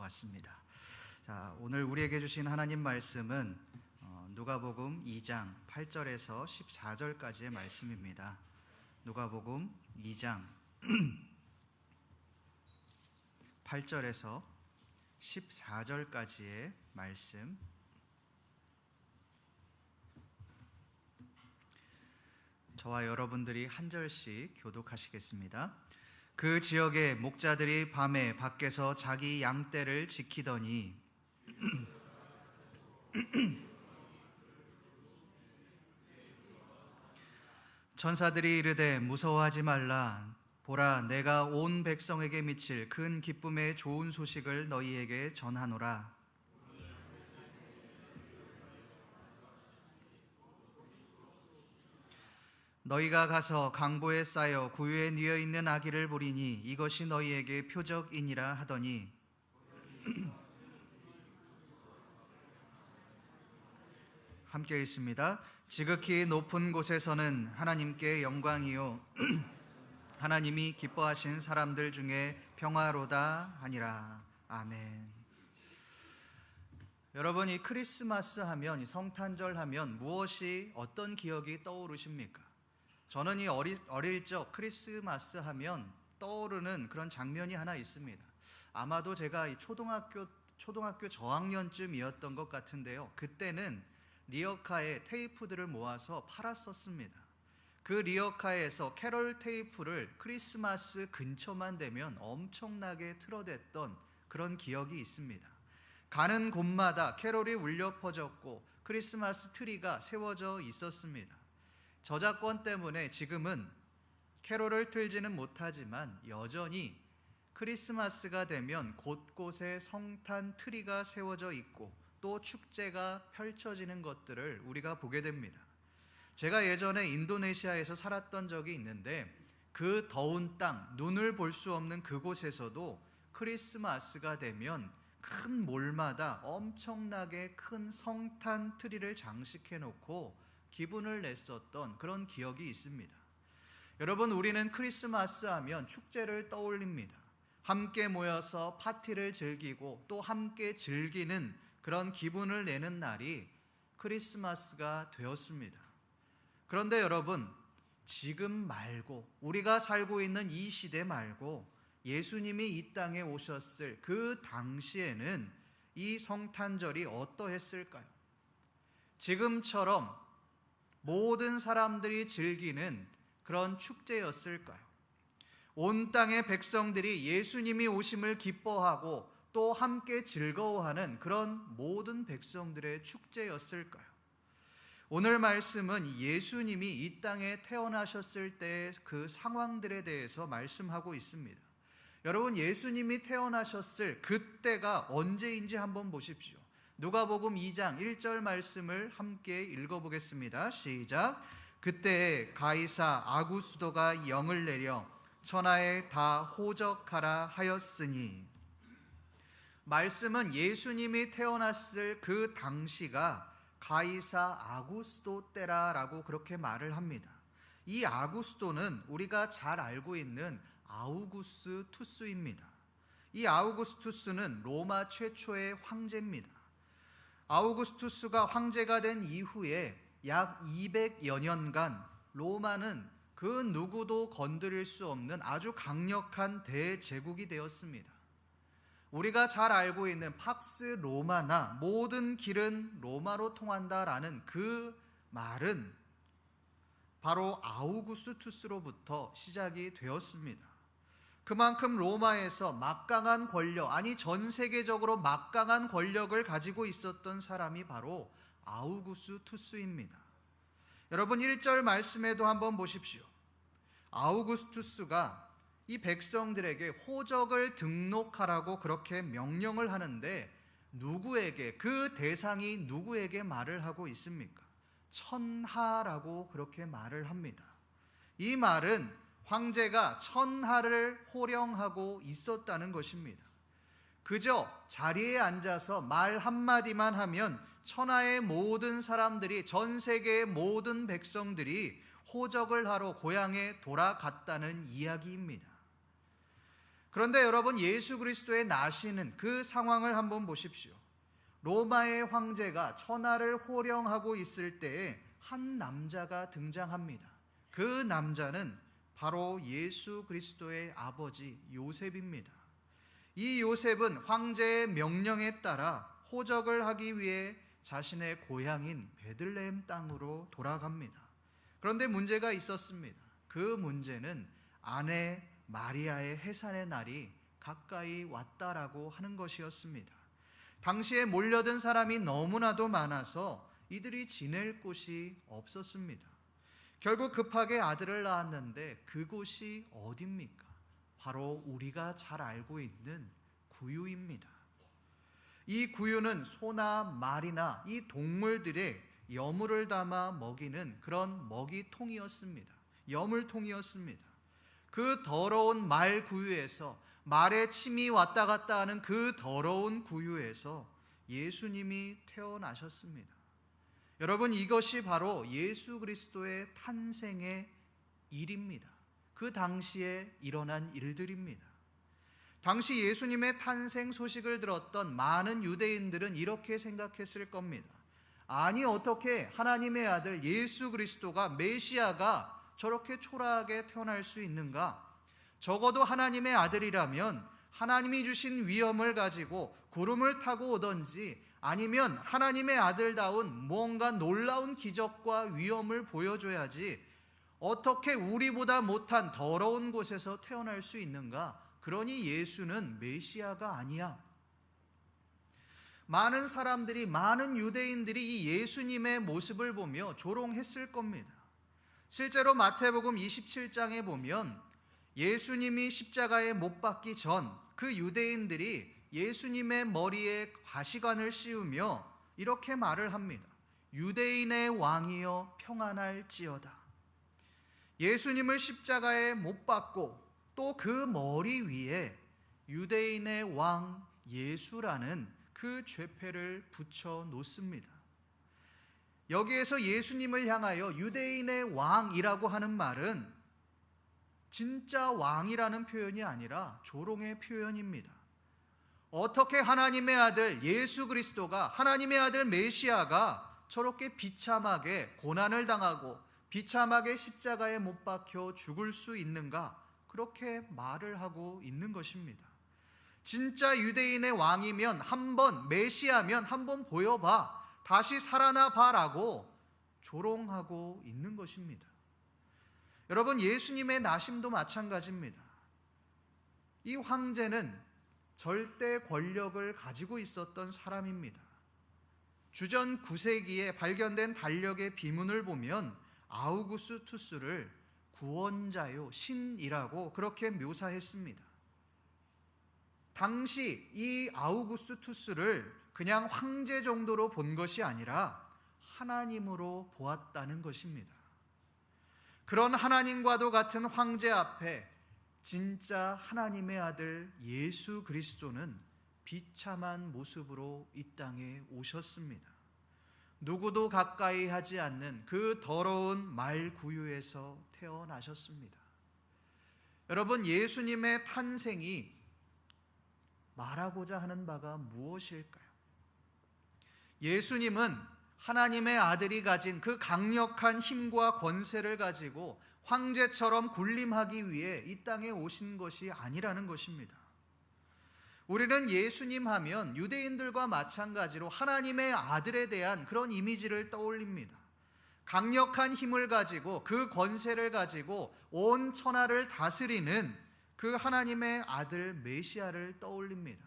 같습니다. 자, 오늘 우리에게 주신 하나님 말씀은 누가복음 2장 8절에서 14절까지의 말씀입니다. 누가복음 2장 8절에서 14절까지의 말씀. 저와 여러분들이 한 절씩 교독하시겠습니다. 그 지역의 목자들이 밤에 밖에서 자기 양떼를 지키더니 천사들이 이르되 무서워하지 말라. 보라, 내가 온 백성에게 미칠 큰 기쁨의 좋은 소식을 너희에게 전하노라. 너희가 가서 강보에 쌓여 구유에 뉘어 있는 아기를 보리니 이것이 너희에게 표적이니라 하더니 함께 읽습니다. 지극히 높은 곳에서는 하나님께 영광이요 하나님이 기뻐하신 사람들 중에 평화로다 하니라. 아멘. 여러분, 이 크리스마스 하면, 이 성탄절 하면 무엇이, 어떤 기억이 떠오르십니까? 저는 이 어릴 적 크리스마스 하면 떠오르는 그런 장면이 하나 있습니다. 아마도 제가 이 초등학교 저학년쯤이었던 것 같은데요. 그때는 리어카에 테이프들을 모아서 팔았었습니다. 그 리어카에서 캐롤 테이프를 크리스마스 근처만 되면 엄청나게 틀어댔던 그런 기억이 있습니다. 가는 곳마다 캐롤이 울려 퍼졌고 크리스마스 트리가 세워져 있었습니다. 저작권 때문에 지금은 캐롤을 틀지는 못하지만 여전히 크리스마스가 되면 곳곳에 성탄 트리가 세워져 있고 또 축제가 펼쳐지는 것들을 우리가 보게 됩니다. 제가 예전에 인도네시아에서 살았던 적이 있는데 그 더운 땅, 눈을 볼 수 없는 그곳에서도 크리스마스가 되면 큰 몰마다 엄청나게 큰 성탄 트리를 장식해 놓고 기분을 냈었던 그런 기억이 있습니다. 여러분, 우리는 크리스마스 하면 축제를 떠올립니다. 함께 모여서 파티를 즐기고 또 함께 즐기는 그런 기분을 내는 날이 크리스마스가 되었습니다. 그런데 여러분, 지금 말고, 우리가 살고 있는 이 시대 말고 예수님이 이 땅에 오셨을 그 당시에는 이 성탄절이 어떠했을까요? 지금처럼 모든 사람들이 즐기는 그런 축제였을까요? 온 땅의 백성들이 예수님이 오심을 기뻐하고 또 함께 즐거워하는 그런 모든 백성들의 축제였을까요? 오늘 말씀은 예수님이 이 땅에 태어나셨을 때의 그 상황들에 대해서 말씀하고 있습니다. 여러분, 예수님이 태어나셨을 그때가 언제인지 한번 보십시오. 누가복음 2장 1절 말씀을 함께 읽어보겠습니다. 시작. 그때 가이사 아구스도가 영을 내려 천하에 다 호적하라 하였으니. 말씀은 예수님이 태어났을 그 당시가 가이사 아구스도 때라라고 그렇게 말을 합니다. 이 아구스도는 우리가 잘 알고 있는 아우구스투스입니다. 이 아우구스투스는 로마 최초의 황제입니다. 아우구스투스가 황제가 된 이후에 약 200여 년간 로마는 그 누구도 건드릴 수 없는 아주 강력한 대제국이 되었습니다. 우리가 잘 알고 있는 팍스 로마나 모든 길은 로마로 통한다라는 그 말은 바로 아우구스투스로부터 시작이 되었습니다. 그만큼 로마에서 막강한 권력, 아니 전 세계적으로 막강한 권력을 가지고 있었던 사람이 바로 아우구스투스입니다. 여러분, 1절 말씀에도 한번 보십시오. 아우구스투스가 이 백성들에게 호적을 등록하라고 그렇게 명령을 하는데 누구에게, 그 대상이 누구에게 말을 하고 있습니까? 천하라고 그렇게 말을 합니다. 이 말은 황제가 천하를 호령하고 있었다는 것입니다. 그저 자리에 앉아서 말 한마디만 하면 천하의 모든 사람들이, 전 세계의 모든 백성들이 호적을 하러 고향에 돌아갔다는 이야기입니다. 그런데 여러분, 예수 그리스도의 나시는 그 상황을 한번 보십시오. 로마의 황제가 천하를 호령하고 있을 때에 한 남자가 등장합니다. 그 남자는 바로 예수 그리스도의 아버지 요셉입니다. 이 요셉은 황제의 명령에 따라 호적을 하기 위해 자신의 고향인 베들레헴 땅으로 돌아갑니다. 그런데 문제가 있었습니다. 그 문제는 아내 마리아의 해산의 날이 가까이 왔다라고 하는 것이었습니다. 당시에 몰려든 사람이 너무나도 많아서 이들이 지낼 곳이 없었습니다. 결국 급하게 아들을 낳았는데 그곳이 어디입니까? 바로 우리가 잘 알고 있는 구유입니다. 이 구유는 소나 말이나 이 동물들의 여물을 담아 먹이는 그런 먹이통이었습니다. 여물통이었습니다. 그 더러운 말 구유에서, 말의 침이 왔다 갔다 하는 그 더러운 구유에서 예수님이 태어나셨습니다. 여러분, 이것이 바로 예수 그리스도의 탄생의 일입니다. 그 당시에 일어난 일들입니다. 당시 예수님의 탄생 소식을 들었던 많은 유대인들은 이렇게 생각했을 겁니다. 아니, 어떻게 하나님의 아들 예수 그리스도가, 메시아가 저렇게 초라하게 태어날 수 있는가? 적어도 하나님의 아들이라면 하나님이 주신 위엄을 가지고 구름을 타고 오던지, 아니면 하나님의 아들다운 뭔가 놀라운 기적과 위엄을 보여줘야지 어떻게 우리보다 못한 더러운 곳에서 태어날 수 있는가? 그러니 예수는 메시아가 아니야. 많은 사람들이, 많은 유대인들이 이 예수님의 모습을 보며 조롱했을 겁니다. 실제로 마태복음 27장에 보면 예수님이 십자가에 못 박기 전 그 유대인들이 예수님의 머리에 가시관을 씌우며 이렇게 말을 합니다. 유대인의 왕이여 평안할지어다. 예수님을 십자가에 못 박고 또 그 머리 위에 유대인의 왕 예수라는 그 죄패를 붙여 놓습니다. 여기에서 예수님을 향하여 유대인의 왕이라고 하는 말은 진짜 왕이라는 표현이 아니라 조롱의 표현입니다. 어떻게 하나님의 아들 예수 그리스도가, 하나님의 아들 메시아가 저렇게 비참하게 고난을 당하고 비참하게 십자가에 못 박혀 죽을 수 있는가? 그렇게 말을 하고 있는 것입니다. 진짜 유대인의 왕이면 한번, 메시아면 한번 보여봐, 다시 살아나 봐라고 조롱하고 있는 것입니다. 여러분, 예수님의 나심도 마찬가지입니다. 이 황제는 절대 권력을 가지고 있었던 사람입니다. 주전 9세기에 발견된 달력의 비문을 보면 아우구스투스를 구원자요, 신이라고 그렇게 묘사했습니다. 당시 이 아우구스투스를 그냥 황제 정도로 본 것이 아니라 하나님으로 보았다는 것입니다. 그런 하나님과도 같은 황제 앞에 진짜 하나님의 아들 예수 그리스도는 비참한 모습으로 이 땅에 오셨습니다. 누구도 가까이 하지 않는 그 더러운 말 구유에서 태어나셨습니다. 여러분, 예수님의 탄생이 말하고자 하는 바가 무엇일까요? 예수님은 하나님의 아들이 가진 그 강력한 힘과 권세를 가지고 황제처럼 군림하기 위해 이 땅에 오신 것이 아니라는 것입니다. 우리는 예수님 하면 유대인들과 마찬가지로 하나님의 아들에 대한 그런 이미지를 떠올립니다. 강력한 힘을 가지고 그 권세를 가지고 온 천하를 다스리는 그 하나님의 아들 메시아를 떠올립니다.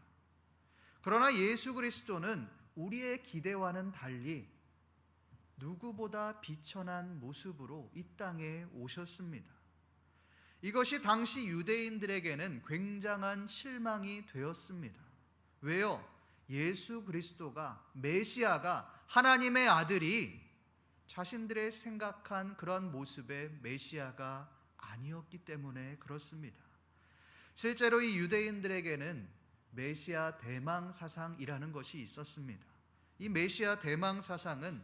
그러나 예수 그리스도는 우리의 기대와는 달리 누구보다 비천한 모습으로 이 땅에 오셨습니다. 이것이 당시 유대인들에게는 굉장한 실망이 되었습니다. 왜요? 예수 그리스도가, 메시아가, 하나님의 아들이 자신들의 생각한 그런 모습의 메시아가 아니었기 때문에 그렇습니다. 실제로 이 유대인들에게는 메시아 대망 사상이라는 것이 있었습니다. 이 메시아 대망 사상은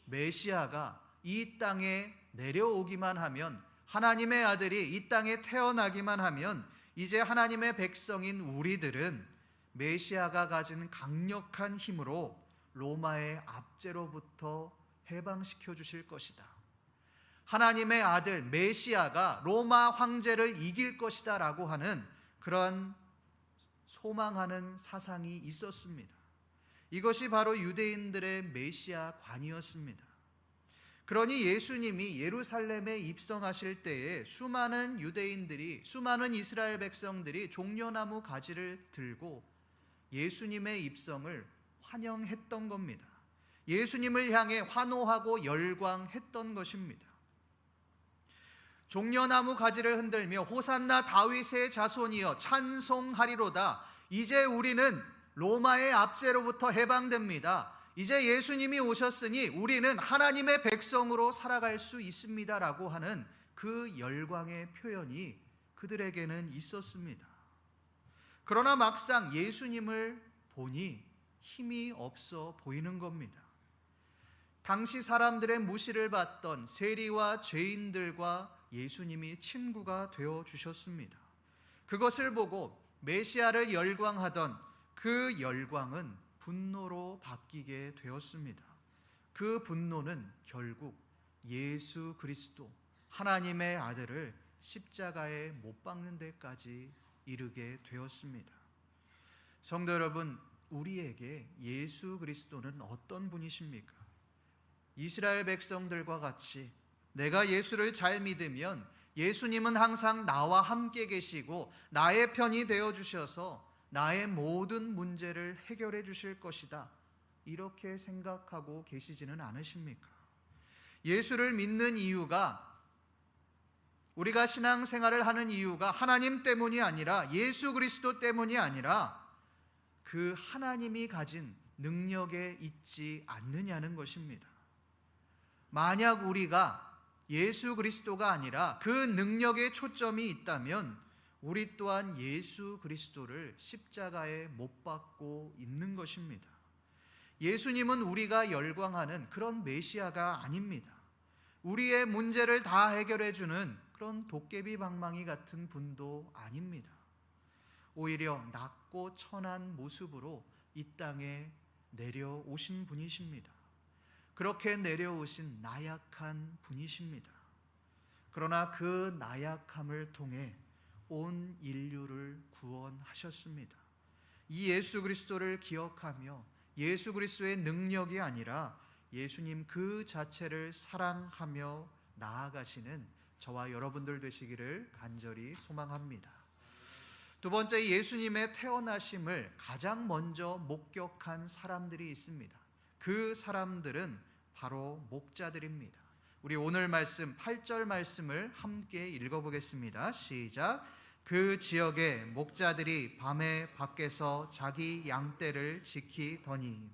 메시아가 이 땅에 내려오기만 하면, 하나님의 아들이 이 땅에 태어나기만 하면 이제 하나님의 백성인 우리들은 메시아가 가진 강력한 힘으로 로마의 압제로부터 해방시켜 주실 것이다. 하나님의 아들 메시아가 로마 황제를 이길 것이다 라고 하는 그런 소망하는 사상이 있었습니다. 이것이 바로 유대인들의 메시아관이었습니다. 그러니 예수님이 예루살렘에 입성하실 때에 수많은 유대인들이, 수많은 이스라엘 백성들이 종려나무 가지를 들고 예수님의 입성을 환영했던 겁니다. 예수님을 향해 환호하고 열광했던 것입니다. 종려나무 가지를 흔들며 호산나 다윗의 자손이여 찬송하리로다. 이제 우리는 로마의 압제로부터 해방됩니다. 이제 예수님이 오셨으니 우리는 하나님의 백성으로 살아갈 수 있습니다 라고 하는 그 열광의 표현이 그들에게는 있었습니다. 그러나 막상 예수님을 보니 힘이 없어 보이는 겁니다. 당시 사람들의 무시를 받던 세리와 죄인들과 예수님이 친구가 되어 주셨습니다. 그것을 보고 메시아를 열광하던 그 열광은 분노로 바뀌게 되었습니다. 그 분노는 결국 예수 그리스도 하나님의 아들을 십자가에 못 박는 데까지 이르게 되었습니다. 성도 여러분, 우리에게 예수 그리스도는 어떤 분이십니까? 이스라엘 백성들과 같이 내가 예수를 잘 믿으면 예수님은 항상 나와 함께 계시고 나의 편이 되어 주셔서 나의 모든 문제를 해결해 주실 것이다, 이렇게 생각하고 계시지는 않으십니까? 예수를 믿는 이유가, 우리가 신앙생활을 하는 이유가 하나님 때문이 아니라 예수 그리스도 때문이 아니라 그 하나님이 가진 능력에 있지 않느냐는 것입니다. 만약 우리가 예수 그리스도가 아니라 그 능력에 초점이 있다면 우리 또한 예수 그리스도를 십자가에 못 박고 있는 것입니다. 예수님은 우리가 열광하는 그런 메시아가 아닙니다. 우리의 문제를 다 해결해 주는 그런 도깨비 방망이 같은 분도 아닙니다. 오히려 낮고 천한 모습으로 이 땅에 내려오신 분이십니다. 그렇게 내려오신 나약한 분이십니다. 그러나 그 나약함을 통해 온 인류를 구원하셨습니다. 이 예수 그리스도를 기억하며 예수 그리스도의 능력이 아니라 예수님 그 자체를 사랑하며 나아가시는 저와 여러분들 되시기를 간절히 소망합니다. 두 번째, 예수님의 태어나심을 가장 먼저 목격한 사람들이 있습니다. 그 사람들은 바로 목자들입니다. 우리 오늘 말씀 8절 말씀을 함께 읽어보겠습니다. 시작. 그 지역의 목자들이 밤에 밖에서 자기 양떼를 지키더니.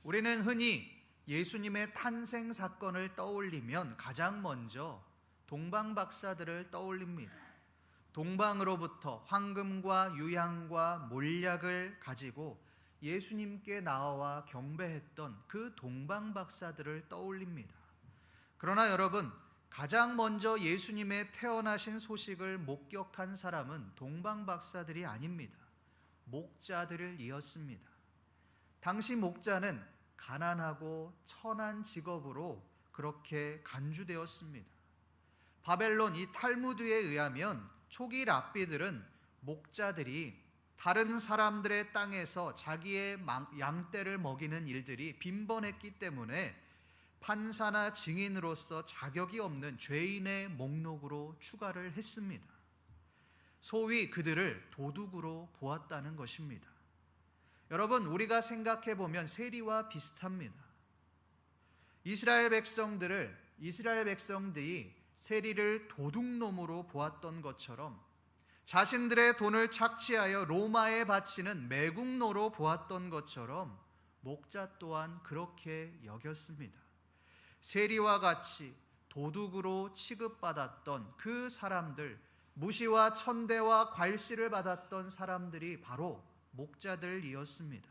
우리는 흔히 예수님의 탄생 사건을 떠올리면 가장 먼저 동방 박사들을 떠올립니다. 동방으로부터 황금과 유향과 몰약을 가지고 예수님께 나와 경배했던 그 동방 박사들을 떠올립니다. 그러나 여러분, 가장 먼저 예수님의 태어나신 소식을 목격한 사람은 동방 박사들이 아닙니다. 목자들을 이었습니다. 당시 목자는 가난하고 천한 직업으로 그렇게 간주되었습니다. 바벨론 이 탈무드에 의하면 초기 랍비들은 목자들이 다른 사람들의 땅에서 자기의 양떼를 먹이는 일들이 빈번했기 때문에 판사나 증인으로서 자격이 없는 죄인의 목록으로 추가를 했습니다. 소위 그들을 도둑으로 보았다는 것입니다. 여러분, 우리가 생각해 보면 세리와 비슷합니다. 이스라엘 백성들이 세리를 도둑놈으로 보았던 것처럼 자신들의 돈을 착취하여 로마에 바치는 매국노로 보았던 것처럼 목자 또한 그렇게 여겼습니다. 세리와 같이 도둑으로 취급받았던 그 사람들, 무시와 천대와 괄시를 받았던 사람들이 바로 목자들이었습니다.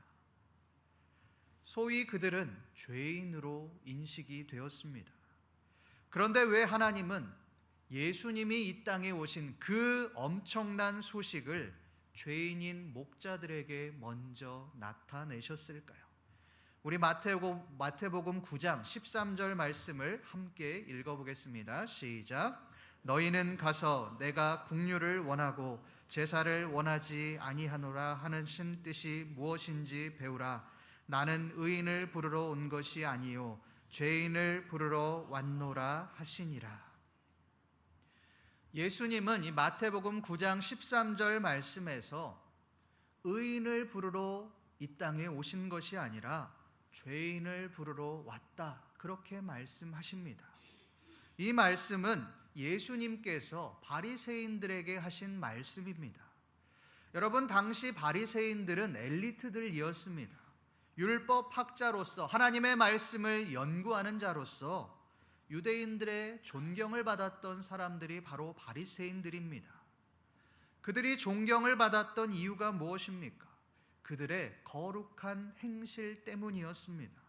소위 그들은 죄인으로 인식이 되었습니다. 그런데 왜 하나님은 예수님이 이 땅에 오신 그 엄청난 소식을 죄인인 목자들에게 먼저 나타내셨을까요? 우리 마태복음 9장 13절 말씀을 함께 읽어보겠습니다. 시작. 너희는 가서 내가 국류를 원하고 제사를 원하지 아니하노라 하는 신 뜻이 무엇인지 배우라. 나는 의인을 부르러 온 것이 아니요 죄인을 부르러 왔노라 하시니라. 예수님은 이 마태복음 9장 13절 말씀에서 의인을 부르러 이 땅에 오신 것이 아니라 죄인을 부르러 왔다, 그렇게 말씀하십니다. 이 말씀은 예수님께서 바리새인들에게 하신 말씀입니다. 여러분, 당시 바리새인들은 엘리트들이었습니다. 율법학자로서 하나님의 말씀을 연구하는 자로서 유대인들의 존경을 받았던 사람들이 바로 바리새인들입니다. 그들이 존경을 받았던 이유가 무엇입니까? 그들의 거룩한 행실 때문이었습니다.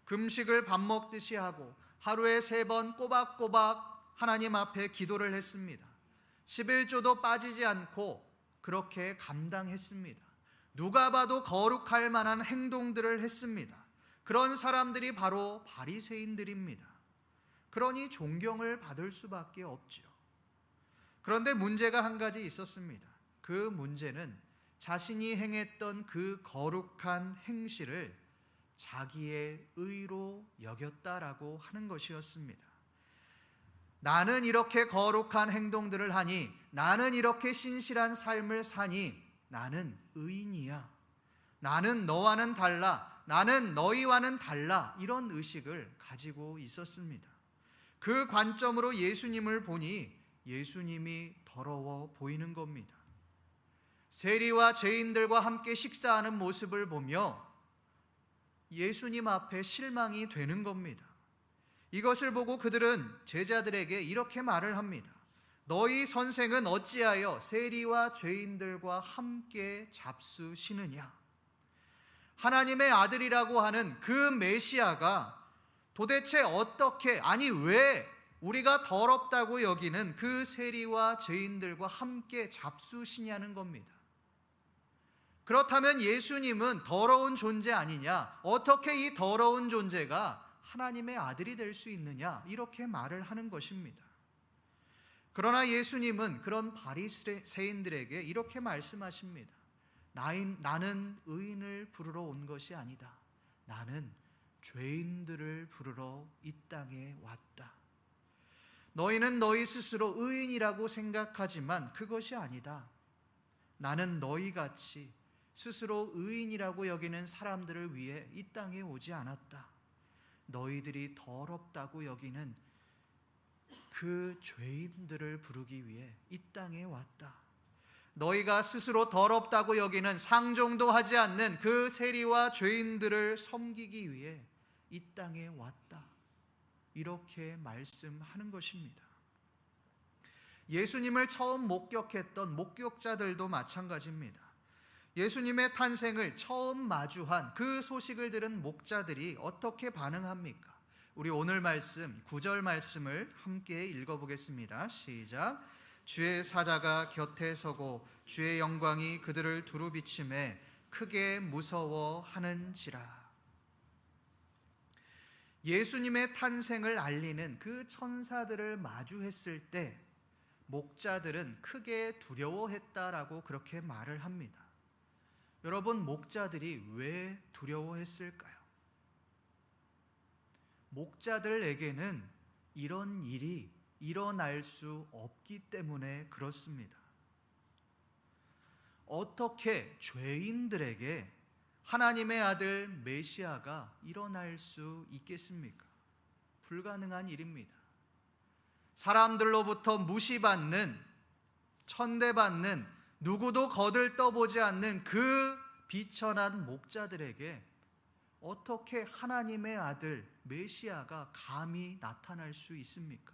금식을 밥 먹듯이 하고 하루에 3번 꼬박꼬박 하나님 앞에 기도를 했습니다. 11조도 빠지지 않고 그렇게 감당했습니다. 누가 봐도 거룩할 만한 행동들을 했습니다. 그런 사람들이 바로 바리새인들입니다. 그러니 존경을 받을 수밖에 없죠. 그런데 문제가 한 가지 있었습니다. 그 문제는 자신이 행했던 그 거룩한 행실을 자기의 의로 여겼다라고 하는 것이었습니다. 나는 이렇게 거룩한 행동들을 하니, 나는 이렇게 신실한 삶을 사니 나는 의인이야. 나는 너와는 달라. 나는 너희와는 달라. 이런 의식을 가지고 있었습니다. 그 관점으로 예수님을 보니 예수님이 더러워 보이는 겁니다. 세리와 죄인들과 함께 식사하는 모습을 보며 예수님 앞에 실망이 되는 겁니다. 이것을 보고 그들은 제자들에게 이렇게 말을 합니다. 너희 선생은 어찌하여 세리와 죄인들과 함께 잡수시느냐? 하나님의 아들이라고 하는 그 메시아가 도대체 어떻게, 아니 왜 우리가 더럽다고 여기는 그 세리와 죄인들과 함께 잡수시냐는 겁니다. 그렇다면 예수님은 더러운 존재 아니냐? 어떻게 이 더러운 존재가 하나님의 아들이 될 수 있느냐? 이렇게 말을 하는 것입니다. 그러나 예수님은 그런 바리새인들에게 이렇게 말씀하십니다. 나는 의인을 부르러 온 것이 아니다. 나는 죄인들을 부르러 이 땅에 왔다. 너희는 너희 스스로 의인이라고 생각하지만 그것이 아니다. 나는 너희같이 스스로 의인이라고 여기는 사람들을 위해 이 땅에 오지 않았다. 너희들이 더럽다고 여기는 그 죄인들을 부르기 위해 이 땅에 왔다. 너희가 스스로 더럽다고 여기는 상종도 하지 않는 그 세리와 죄인들을 섬기기 위해 이 땅에 왔다. 이렇게 말씀하는 것입니다. 예수님을 처음 목격했던 목격자들도 마찬가지입니다. 예수님의 탄생을 처음 마주한 그 소식을 들은 목자들이 어떻게 반응합니까? 우리 오늘 말씀 9절 말씀을 함께 읽어보겠습니다. 시작. 주의 사자가 곁에 서고 주의 영광이 그들을 두루 비침에 크게 무서워하는지라. 예수님의 탄생을 알리는 그 천사들을 마주했을 때 목자들은 크게 두려워했다라고 그렇게 말을 합니다. 여러분, 목자들이 왜 두려워했을까요? 목자들에게는 이런 일이 일어날 수 없기 때문에 그렇습니다. 어떻게 죄인들에게 하나님의 아들 메시아가 일어날 수 있겠습니까? 불가능한 일입니다. 사람들로부터 무시받는, 천대받는, 누구도 거들떠보지 않는 그 비천한 목자들에게 어떻게 하나님의 아들 메시아가 감히 나타날 수 있습니까?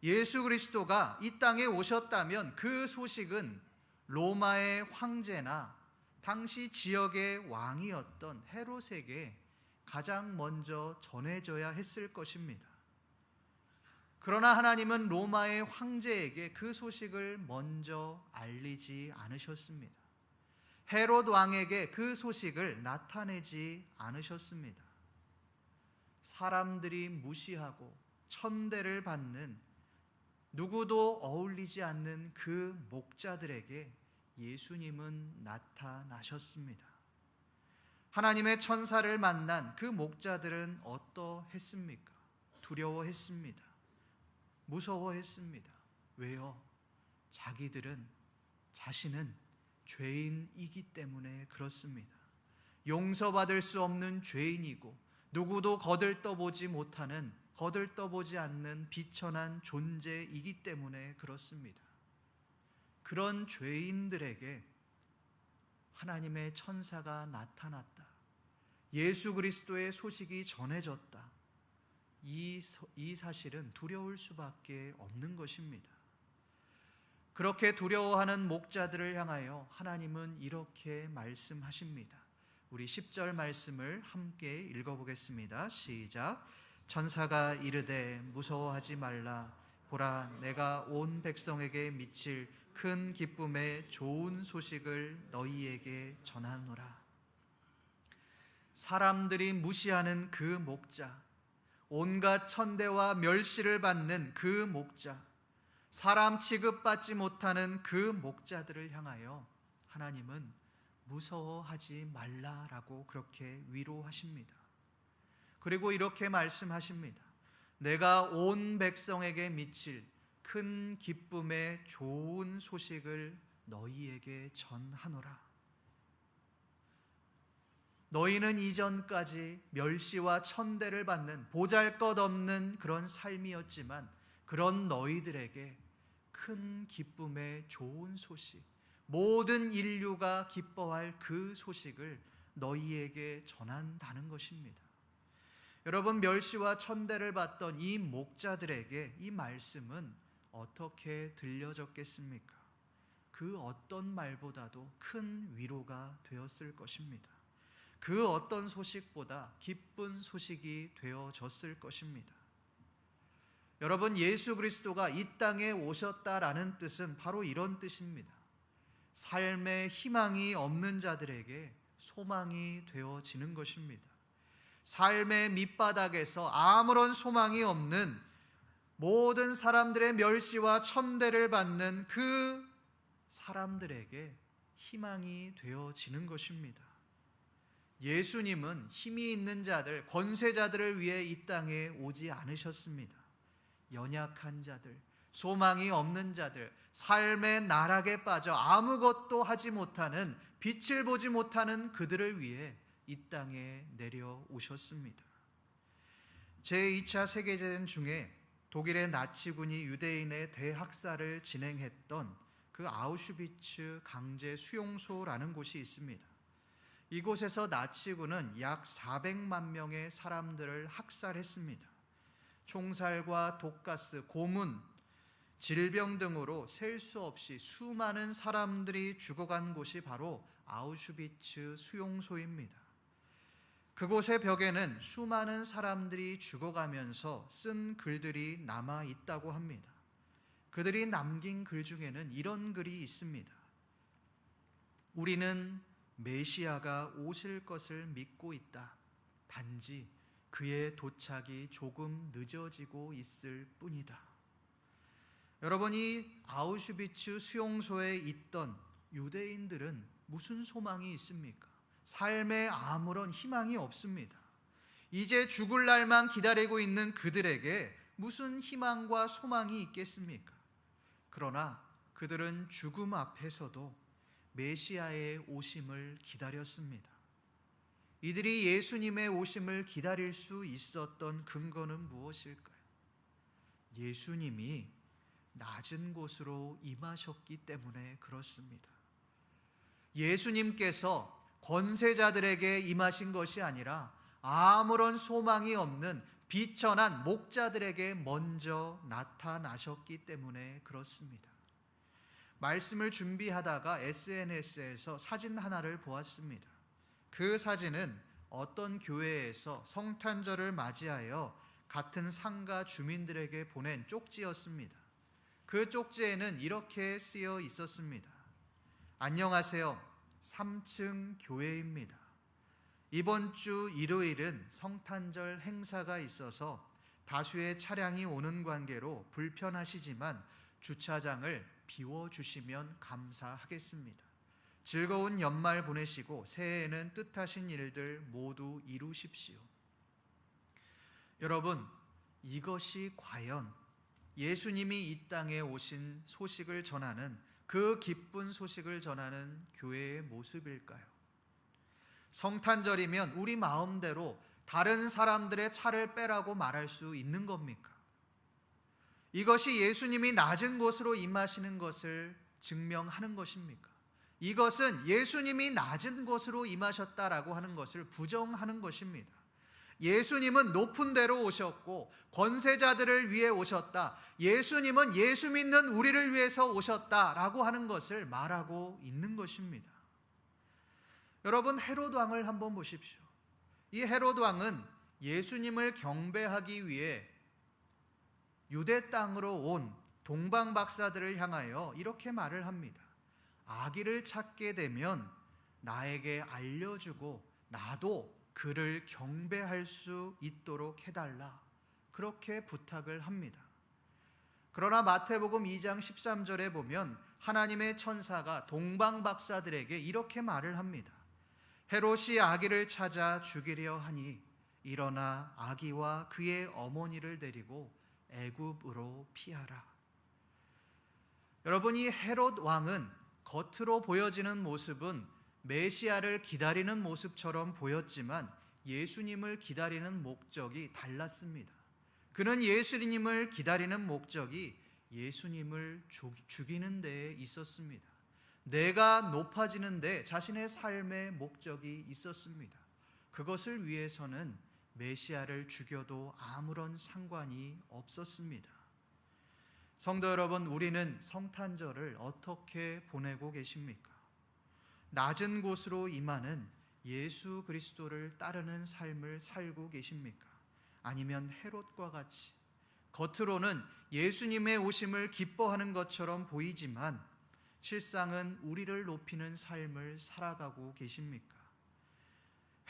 예수 그리스도가 이 땅에 오셨다면 그 소식은 로마의 황제나 당시 지역의 왕이었던 헤롯에게 가장 먼저 전해져야 했을 것입니다. 그러나 하나님은 로마의 황제에게 그 소식을 먼저 알리지 않으셨습니다. 헤롯 왕에게 그 소식을 나타내지 않으셨습니다. 사람들이 무시하고 천대를 받는, 누구도 어울리지 않는 그 목자들에게 예수님은 나타나셨습니다. 하나님의 천사를 만난 그 목자들은 어떠했습니까? 두려워했습니다. 무서워했습니다. 왜요? 자신은 죄인이기 때문에 그렇습니다. 용서받을 수 없는 죄인이고 누구도 거들떠보지 않는 비천한 존재이기 때문에 그렇습니다. 그런 죄인들에게 하나님의 천사가 나타났다, 예수 그리스도의 소식이 전해졌다, 이 사실은 두려울 수밖에 없는 것입니다. 그렇게 두려워하는 목자들을 향하여 하나님은 이렇게 말씀하십니다. 우리 10절 말씀을 함께 읽어보겠습니다. 시작. 천사가 이르되 무서워하지 말라. 보라, 내가 온 백성에게 미칠 큰 기쁨의 좋은 소식을 너희에게 전하노라. 사람들이 무시하는 그 목자, 온갖 천대와 멸시를 받는 그 목자, 사람 취급받지 못하는 그 목자들을 향하여 하나님은 무서워하지 말라라고 그렇게 위로하십니다. 그리고 이렇게 말씀하십니다. 내가 온 백성에게 미칠 큰 기쁨의 좋은 소식을 너희에게 전하노라. 너희는 이전까지 멸시와 천대를 받는 보잘것없는 그런 삶이었지만 그런 너희들에게 큰 기쁨의 좋은 소식, 모든 인류가 기뻐할 그 소식을 너희에게 전한다는 것입니다. 여러분, 멸시와 천대를 받던 이 목자들에게 이 말씀은 어떻게 들려졌겠습니까? 그 어떤 말보다도 큰 위로가 되었을 것입니다. 그 어떤 소식보다 기쁜 소식이 되어졌을 것입니다. 여러분, 예수 그리스도가 이 땅에 오셨다라는 뜻은 바로 이런 뜻입니다. 삶의 희망이 없는 자들에게 소망이 되어지는 것입니다. 삶의 밑바닥에서 아무런 소망이 없는 모든 사람들의 멸시와 천대를 받는 그 사람들에게 희망이 되어지는 것입니다. 예수님은 힘이 있는 자들, 권세자들을 위해 이 땅에 오지 않으셨습니다. 연약한 자들, 소망이 없는 자들, 삶의 나락에 빠져 아무것도 하지 못하는, 빛을 보지 못하는 그들을 위해 이 땅에 내려오셨습니다. 제2차 세계대전 중에 독일의 나치군이 유대인의 대학살을 진행했던 그 아우슈비츠 강제 수용소라는 곳이 있습니다. 이곳에서 나치군은 약 400만 명의 사람들을 학살했습니다. 총살과 독가스, 고문, 질병 등으로 셀 수 없이 수많은 사람들이 죽어간 곳이 바로 아우슈비츠 수용소입니다. 그곳의 벽에는 수많은 사람들이 죽어가면서 쓴 글들이 남아 있다고 합니다. 그들이 남긴 글 중에는 이런 글이 있습니다. 우리는 메시아가 오실 것을 믿고 있다. 단지 그의 도착이 조금 늦어지고 있을 뿐이다. 여러분, 이 아우슈비츠 수용소에 있던 유대인들은 무슨 소망이 있습니까? 삶에 아무런 희망이 없습니다. 이제 죽을 날만 기다리고 있는 그들에게 무슨 희망과 소망이 있겠습니까? 그러나 그들은 죽음 앞에서도 메시아의 오심을 기다렸습니다. 이들이 예수님의 오심을 기다릴 수 있었던 근거는 무엇일까요? 예수님이 낮은 곳으로 임하셨기 때문에 그렇습니다. 예수님께서 권세자들에게 임하신 것이 아니라 아무런 소망이 없는 비천한 목자들에게 먼저 나타나셨기 때문에 그렇습니다. 말씀을 준비하다가 SNS에서 사진 하나를 보았습니다. 그 사진은 어떤 교회에서 성탄절을 맞이하여 같은 상가 주민들에게 보낸 쪽지였습니다. 그 쪽지에는 이렇게 쓰여 있었습니다. 안녕하세요. 3층 교회입니다. 이번 주 일요일은 성탄절 행사가 있어서 다수의 차량이 오는 관계로 불편하시지만 주차장을 비워주시면 감사하겠습니다. 즐거운 연말 보내시고 새해에는 뜻하신 일들 모두 이루십시오. 여러분, 이것이 과연 예수님이 이 땅에 오신 소식을 전하는, 그 기쁜 소식을 전하는 교회의 모습일까요? 성탄절이면 우리 마음대로 다른 사람들의 차를 빼라고 말할 수 있는 겁니까? 이것이 예수님이 낮은 곳으로 임하시는 것을 증명하는 것입니까? 이것은 예수님이 낮은 곳으로 임하셨다라고 하는 것을 부정하는 것입니다. 예수님은 높은 데로 오셨고 권세자들을 위해 오셨다. 예수님은 예수 믿는 우리를 위해서 오셨다라고 하는 것을 말하고 있는 것입니다. 여러분, 헤롯 왕을 한번 보십시오. 이 헤롯 왕은 예수님을 경배하기 위해 유대 땅으로 온 동방 박사들을 향하여 이렇게 말을 합니다. 아기를 찾게 되면 나에게 알려주고 나도 그를 경배할 수 있도록 해달라. 그렇게 부탁을 합니다. 그러나 마태복음 2장 13절에 보면 하나님의 천사가 동방 박사들에게 이렇게 말을 합니다. 헤롯이 아기를 찾아 죽이려 하니 일어나 아기와 그의 어머니를 데리고 애굽으로 피하라. 여러분, 이 헤롯 왕은 겉으로 보여지는 모습은 메시아를 기다리는 모습처럼 보였지만 예수님을 기다리는 목적이 달랐습니다. 그는 예수님을 기다리는 목적이 예수님을 죽이는 데에 있었습니다. 내가 높아지는 데 자신의 삶의 목적이 있었습니다. 그것을 위해서는 메시아를 죽여도 아무런 상관이 없었습니다. 성도 여러분, 우리는 성탄절을 어떻게 보내고 계십니까? 낮은 곳으로 임하는 예수 그리스도를 따르는 삶을 살고 계십니까? 아니면 헤롯과 같이 겉으로는 예수님의 오심을 기뻐하는 것처럼 보이지만 실상은 우리를 높이는 삶을 살아가고 계십니까?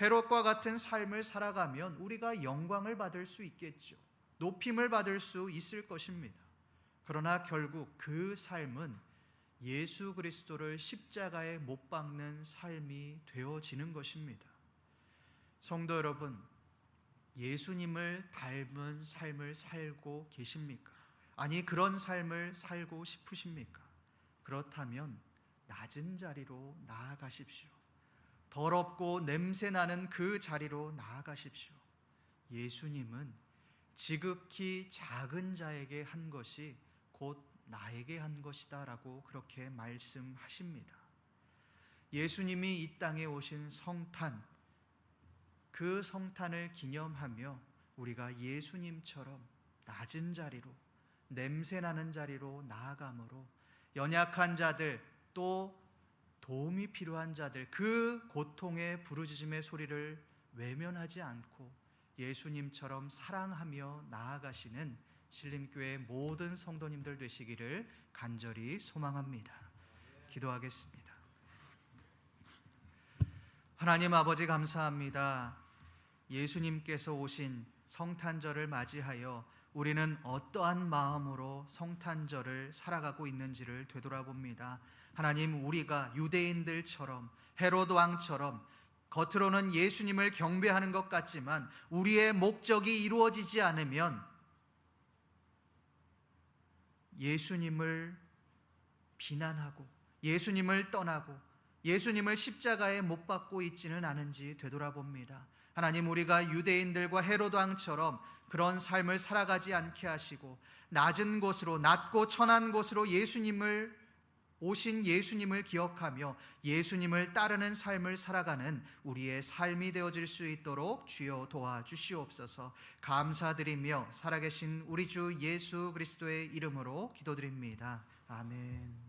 헤롯과 같은 삶을 살아가면 우리가 영광을 받을 수 있겠죠. 높임을 받을 수 있을 것입니다. 그러나 결국 그 삶은 예수 그리스도를 십자가에 못 박는 삶이 되어지는 것입니다. 성도 여러분, 예수님을 닮은 삶을 살고 계십니까? 아니, 그런 삶을 살고 싶으십니까? 그렇다면 낮은 자리로 나아가십시오. 더럽고 냄새나는 그 자리로 나아가십시오. 예수님은 지극히 작은 자에게 한 것이 곧 나에게 한 것이다 라고 그렇게 말씀하십니다. 예수님이 이 땅에 오신 성탄, 그 성탄을 기념하며 우리가 예수님처럼 낮은 자리로, 냄새나는 자리로 나아감으로 연약한 자들, 또 도움이 필요한 자들, 그 고통의 부르짖음의 소리를 외면하지 않고 예수님처럼 사랑하며 나아가시는 신림교회 모든 성도님들 되시기를 간절히 소망합니다. 기도하겠습니다. 하나님 아버지, 감사합니다. 예수님께서 오신 성탄절을 맞이하여 우리는 어떠한 마음으로 성탄절을 살아가고 있는지를 되돌아봅니다. 하나님, 우리가 유대인들처럼 헤롯 왕처럼 겉으로는 예수님을 경배하는 것 같지만 우리의 목적이 이루어지지 않으면 예수님을 비난하고 예수님을 떠나고 예수님을 십자가에 못 박고 있지는 않은지 되돌아봅니다. 하나님, 우리가 유대인들과 헤롯 왕처럼 그런 삶을 살아가지 않게 하시고 낮은 곳으로, 낮고 천한 곳으로 오신 예수님을 기억하며 예수님을 따르는 삶을 살아가는 우리의 삶이 되어질 수 있도록 주여 도와주시옵소서. 감사드리며 살아계신 우리 주 예수 그리스도의 이름으로 기도드립니다. 아멘.